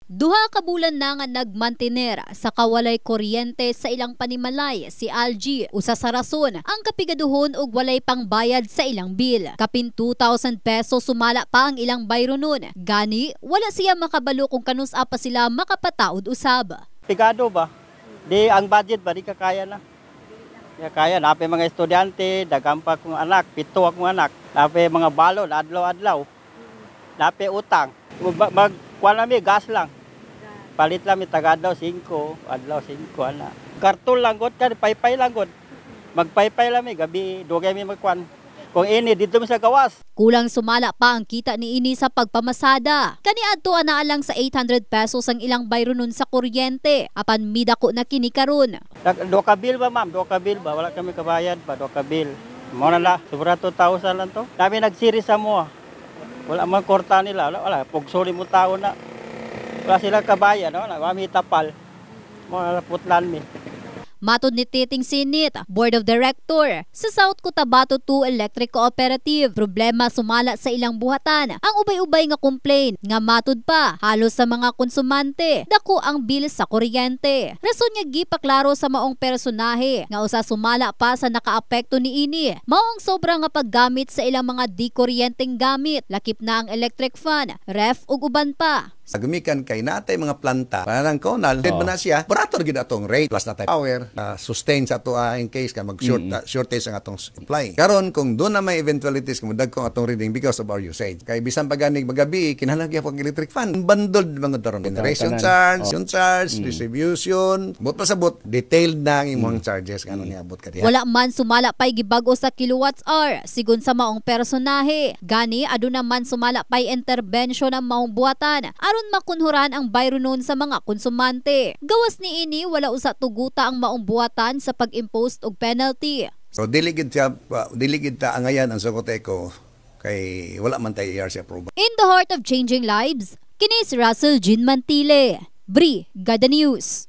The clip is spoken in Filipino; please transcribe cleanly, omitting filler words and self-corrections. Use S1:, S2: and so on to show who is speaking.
S1: Duha ka bulan na nga nagmantener sa kawalay kuryente sa ilang panimalay si Algie. Usa sa rason ang kapigaduhon og walay pangbayad sa ilang bill. Kapin 2,000 pesos sumala pa ang ilang bayro nun. Gani, wala siya makabalo kung kanusa pa sila makapataod usab.
S2: Pigado ba? Di ang budget ba di kakaya na. Ya kaya nape mga estudyante, dagampa kong anak, 7 akong anak. Nape mga balon adlaw-adlaw. Nape utang. Kuha namin, gas lang. Palit lang, tagadaw 5, adlaw 5, ana. Karton lang god, paypay lang god. Magpaypay lang, gabi, dugay mi magkuan. Kung ini, dito mi sa gawas.
S1: Kulang sumala pa ang kita ni ini sa pagpamasada. Kaniadto ana lang sa 800 pesos ang ilang bayro nun sa kuryente. Apan midako na kini karon.
S2: Do ka bill ba, ma'am? Do ka bill ba? Wala kami kabayad pa, do ka bill. Muna na, sobra 2,000 lang to. Kami nagsiris sa mo. Wala man korta nila, wala pugsuli mo tao na. Wala sila kabayan, wala kami tapal. Mga putlan mi.
S1: Matod ni Titing Sinit, Board of Director sa South Cotabato 2 Electric Cooperative, problema sumala sa ilang buhatan. Ang ubay-ubay nga complaint nga matod pa halos sa mga konsumante dako ang bill sa kuryente. Rason nga gipaklaro sa maong personahe nga usa sumala pa sa nakaapekto ni ini. Maong sobra nga paggamit sa ilang mga di-kuryenteng gamit, lakip na ang electric fan, ref ug uban pa.
S3: Gumikan kay natay mga planta para nang konal dead ba na siya barator gid atong rate plus natay power sustain sa ato in case ka mag shortage ang atong supply karon kung do na may eventualities kung dagkong atong reading because of our usage kay bisan paganig magabi kinahanglan gyud ang electric fan bundled mga daron generation charge distribution but pasabot detailed na ang imong charges kano niabot ka diha.
S1: Wala man sumala pay gibag-o sa kilowatts hour sigon sa maong personahe. Gani aduna man sumala pay intervention ang maong buhatan aron makunhuran ang bayro nun sa mga konsumante. Gawas ni ini wala usa tuguta ang maong buhatan sa pag-impose og penalty.
S3: So diligid ta angayan ang Socoteco kay wala man tay ERC approval.
S1: In the heart of changing lives, kini si Russell Jean Mantile, Brigada News.